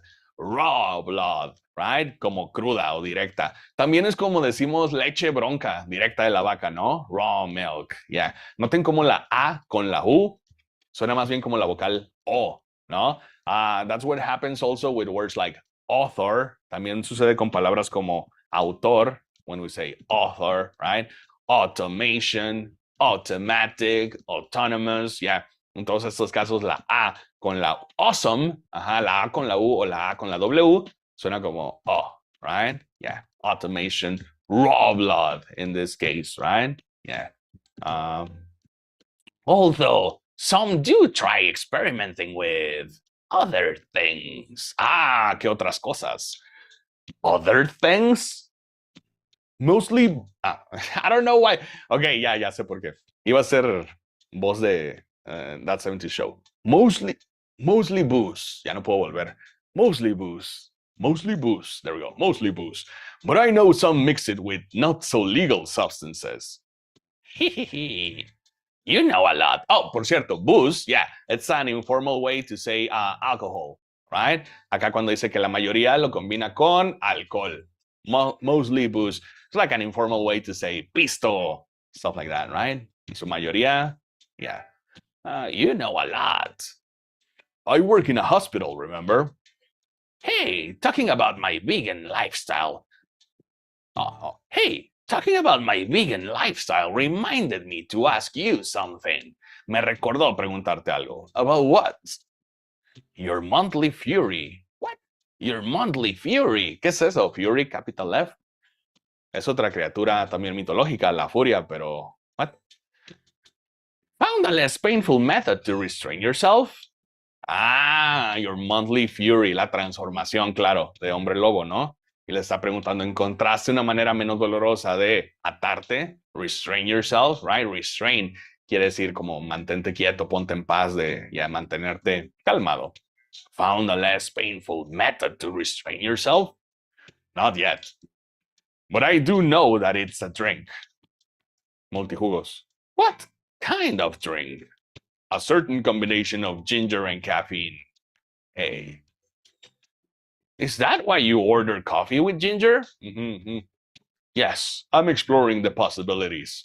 Speaker 1: right? Como cruda o directa. También es como decimos leche bronca, directa de la vaca, ¿no? Raw milk, yeah. Noten como la A con la U suena más bien como la vocal O, ¿no? That's what happens also with words like author. También sucede con palabras como autor, when we say author, right? Automation, automatic, autonomous, yeah. En todos estos casos, la A con la awesome, la A con la U o la A con la W, suena como O, right? Yeah, automation, raw blood in this case, right? Yeah. Although some do try experimenting with other things. ¿Qué otras cosas? Other things? Mostly, I don't know why. Okay, ya sé por qué. Iba a ser voz de That 70s Show. Mostly booze. Ya no puedo volver. Mostly booze. There we go. Mostly booze. But I know some mix it with not so legal substances. You know a lot. Oh, por cierto, booze, yeah, it's an informal way to say alcohol, right? Acá cuando dice que la mayoría lo combina con alcohol. Mostly booze. It's like an informal way to say pisto, stuff like that, right? En su mayoría, Yeah. You know a lot. I work in a hospital, remember? Hey, talking about my vegan lifestyle. Talking about my vegan lifestyle reminded me to ask you something. Me recordó preguntarte algo. About what? Your monthly fury. What? Your monthly fury. ¿Qué es eso? Fury, capital F. Es otra criatura también mitológica, la furia, pero... What? Found a less painful method to restrain yourself? Your monthly fury, la transformación, claro, de hombre lobo, ¿no? Y le está preguntando, ¿encontraste una manera menos dolorosa de atarte? Restrain yourself, right? Restrain quiere decir como mantente quieto, ponte en paz, de ya mantenerte calmado. Found a less painful method to restrain yourself? Not yet. But I do know that it's a drink. Multijugos. What kind of drink? A certain combination of ginger and caffeine. Hey. Is that why you ordered coffee with ginger? Mm-hmm. Yes, I'm exploring the possibilities.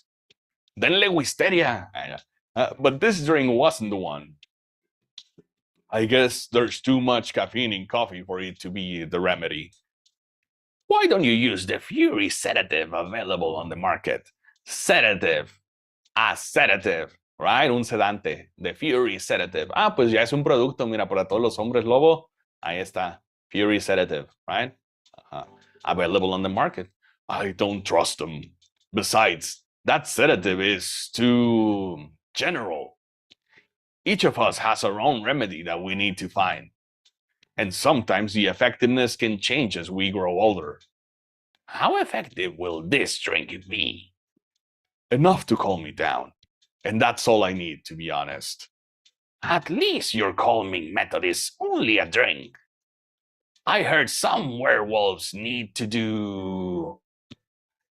Speaker 1: Denle wisteria. But this drink wasn't the one. I guess there's too much caffeine in coffee for it to be the remedy. Why don't you use the Fury sedative available on the market? Sedative. A sedative, right? Un sedante. The Fury sedative. Pues ya es un producto, mira, para todos los hombres lobo. Ahí está. Fury sedative, right? Available on the market. I don't trust them. Besides, that sedative is too general. Each of us has our own remedy that we need to find. And sometimes the effectiveness can change as we grow older. How effective will this drink be? Enough to calm me down. And that's all I need, to be honest. At least your calming method is only a drink. I heard some werewolves need to do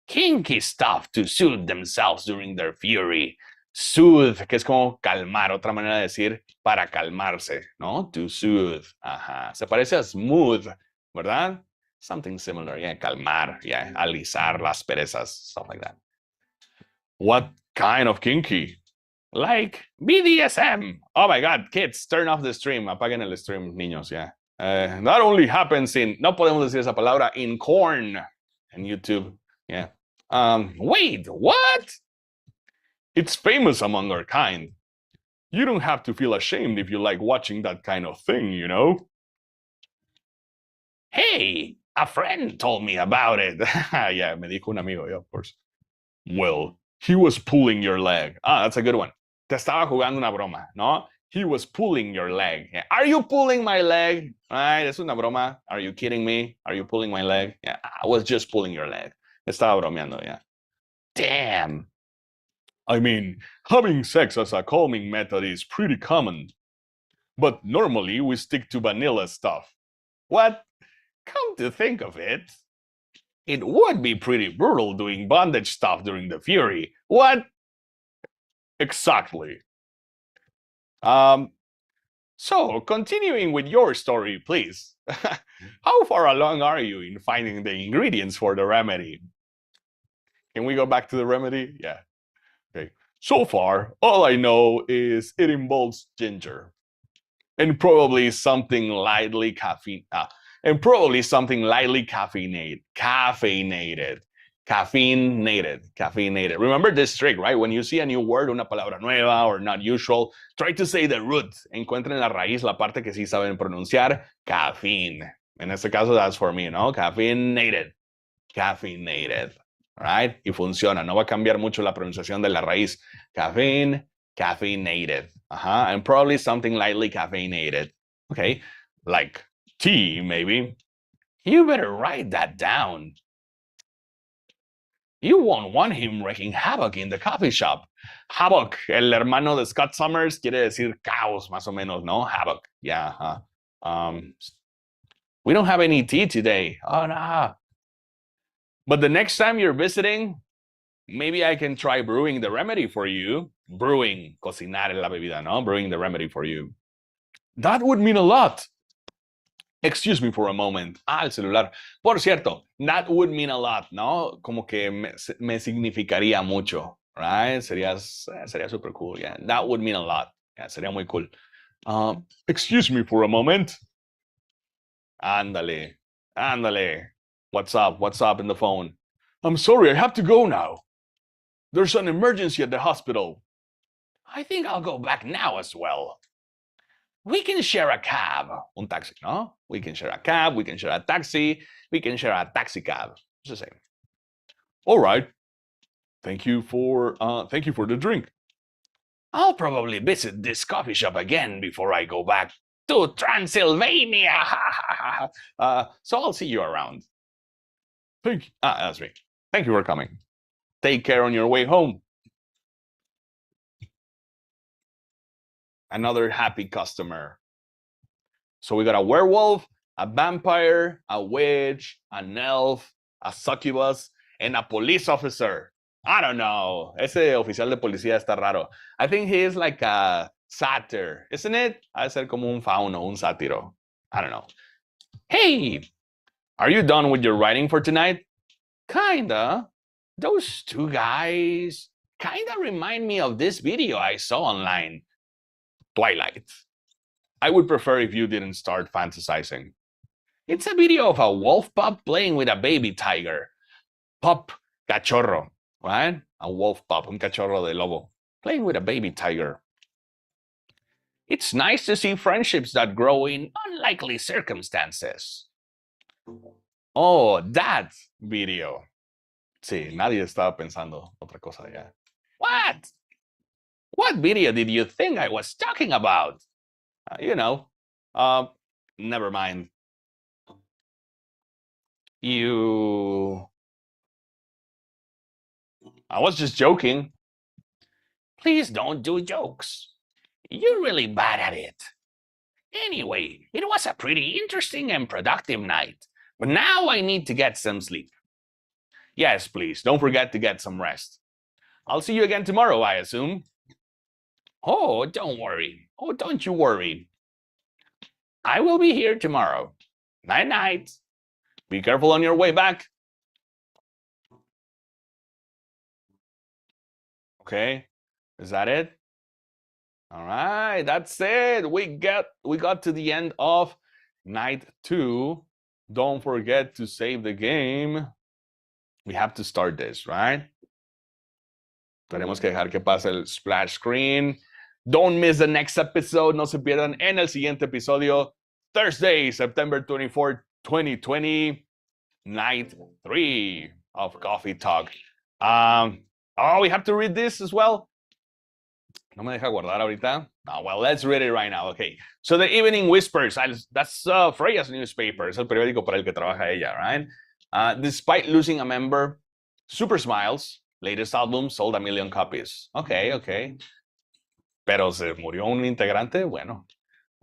Speaker 1: kinky stuff to soothe themselves during their fury. Soothe, que es como calmar, otra manera de decir para calmarse, ¿no? To soothe. Ajá. Se parece a smooth, ¿verdad? Something similar, yeah. Calmar, yeah. Alisar las perezas, stuff like that. What kind of kinky? Like BDSM. Oh my God, kids, turn off the stream. Apaguen el stream, niños, yeah. That only happens in, no podemos decir esa palabra, in corn and YouTube, yeah. Wait, what? It's famous among our kind. You don't have to feel ashamed if you like watching that kind of thing, you know? Hey, a friend told me about it. Yeah, me dijo un amigo, yeah, of course. Well, he was pulling your leg. That's a good one. Te estaba jugando una broma, ¿no? He was pulling your leg. Yeah. Are you pulling my leg? Right, es una broma. Are you kidding me? Are you pulling my leg? Yeah, I was just pulling your leg. Estaba bromeando, yeah. Damn. I mean, having sex as a calming method is pretty common. But normally we stick to vanilla stuff. What? Come to think of it, it would be pretty brutal doing bondage stuff during the fury. What? Exactly. So, continuing with your story, please. How far along are you in finding the ingredients for the remedy? Can we go back to the remedy? Yeah. Okay. So far, all I know is it involves ginger. And probably something lightly caffeinated. Caffeinated. Remember this trick, right? When you see a new word, una palabra nueva or not usual, try to say the root. Encuentren la raíz, la parte que sí saben pronunciar. Caffeine. En este caso, that's for me, ¿no? Caffeinated. Right? Y funciona. No va a cambiar mucho la pronunciación de la raíz. Caffeinated. And probably something lightly caffeinated. Okay. Like tea, maybe. You better write that down. You won't want him wreaking havoc in the coffee shop. Havoc, el hermano de Scott Summers, quiere decir caos, más o menos, ¿no? Havoc, yeah. We don't have any tea today. Oh, no. But the next time you're visiting, maybe I can try brewing the remedy for you. Brewing, cocinar la bebida, ¿no? Brewing the remedy for you. That would mean a lot. Excuse me for a moment. El celular. Por cierto, that would mean a lot, ¿no? Como que me significaría mucho. right? Sería super cool. Yeah, that would mean a lot. Yeah, sería muy cool. Excuse me for a moment. Ándale, ándale. What's up? What's up in the phone? I'm sorry, I have to go now. There's an emergency at the hospital. I think I'll go back now as well. We can share a cab. Un taxi, no? We can share a cab, we can share a taxi, we can share a taxi cab. It's the same. All right. Thank you for the drink. I'll probably visit this coffee shop again before I go back to Transylvania. So I'll see you around. That's me. Thank you for coming. Take care on your way home. Another happy customer. So we got a werewolf, a vampire, a witch, an elf, a succubus, and a police officer. I don't know. Ese oficial de policía está raro. I think he is like a satyr, isn't it? Ha de ser como un fauno, un sátiro. I don't know. Hey, are you done with your writing for tonight? Kinda. Those two guys kinda remind me of this video I saw online. Twilight. I would prefer if you didn't start fantasizing. It's a video of a wolf pup playing with a baby tiger. Pup, cachorro, right? A wolf pup, un cachorro de lobo, playing with a baby tiger. It's nice to see friendships that grow in unlikely circumstances. Oh, that video. Sí, nadie estaba pensando otra cosa ya. What? What video did you think I was talking about? You know, never mind. I was just joking. Please don't do jokes. You're really bad at it. Anyway, it was a pretty interesting and productive night, but now I need to get some sleep. Yes, please, don't forget to get some rest. I'll see you again tomorrow, I assume. Oh, don't worry. Oh, don't you worry. I will be here tomorrow. Night-night. Be careful on your way back. Okay, is that it? All right, that's it. We got to the end of night 2. Don't forget to save the game. We have to start this, right? Tenemos que dejar que pase el splash screen. Don't miss the next episode. No se pierdan en el siguiente episodio. Thursday, September 24th, 2020. Night 3 of Coffee Talk. We have to read this as well. No me deja guardar ahorita. Oh, well, let's read it right now. Okay. So the Evening Whispers. That's Freya's newspaper. Es el periódico para el que trabaja ella, right? Despite losing a member, Super Smiles' latest album sold 1 million copies. Okay. Pero se murió un integrante. Bueno.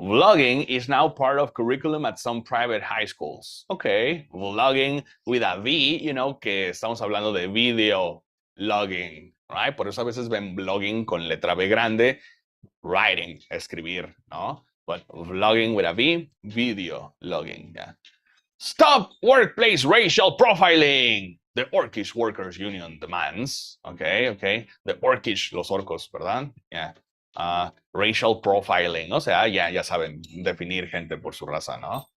Speaker 1: Vlogging is now part of curriculum at some private high schools. Okay. Vlogging with a V, que estamos hablando de video logging, right? Por eso a veces ven blogging con letra B grande, writing, escribir, ¿no? But vlogging with a V, video logging, yeah. Stop workplace racial profiling! The Orcish Workers Union demands. Okay. The Orcish, los orcos, ¿verdad? Yeah. Racial profiling, o sea, ya saben, definir gente por su raza, ¿no?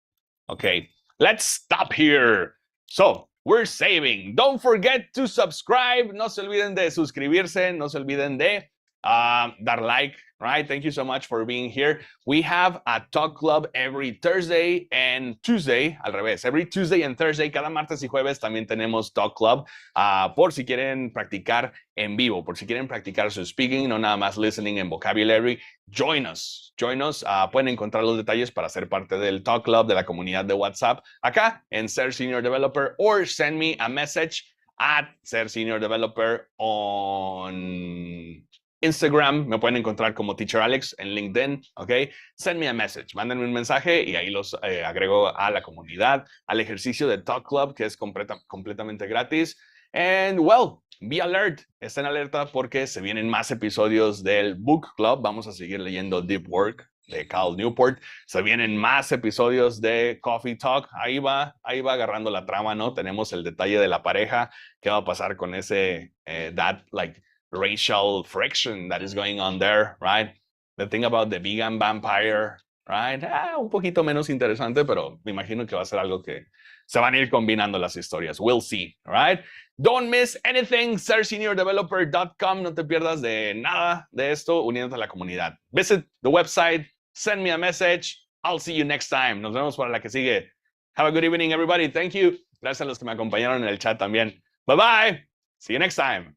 Speaker 1: Okay, let's stop here. So, we're saving. Don't forget to subscribe. No se olviden de suscribirse. No se olviden de dar like, right? Thank you so much for being here. We have a talk club every Thursday and Tuesday, al revés, every Tuesday and Thursday, cada martes y jueves también tenemos talk club, por si quieren practicar en vivo, por si quieren practicar su speaking, no nada más listening and vocabulary. Join us. Pueden encontrar los detalles para ser parte del talk club, de la comunidad de WhatsApp, acá en Ser Senior Developer, or send me a message at Ser Senior Developer on Instagram. Me pueden encontrar como Teacher Alex en LinkedIn, ¿ok? Send me a message, mándenme un mensaje y ahí los agrego a la comunidad, al ejercicio de Talk Club, que es completamente gratis. And well, be alert, estén alerta porque se vienen más episodios del Book Club. Vamos a seguir leyendo Deep Work de Cal Newport. Se vienen más episodios de Coffee Talk. Ahí va agarrando la trama, ¿no? Tenemos el detalle de la pareja. ¿Qué va a pasar con ese racial friction that is going on there, right? The thing about the vegan vampire, right? Un poquito menos interesante, pero me imagino que va a ser algo que se van a ir combinando las historias. We'll see, all right? Don't miss anything. serseniordeveloper.com. No te pierdas de nada de esto uniéndote a la comunidad. Visit the website. Send me a message. I'll see you next time. Nos vemos para la que sigue. Have a good evening, everybody. Thank you. Gracias a los que me acompañaron en el chat también. Bye-bye. See you next time.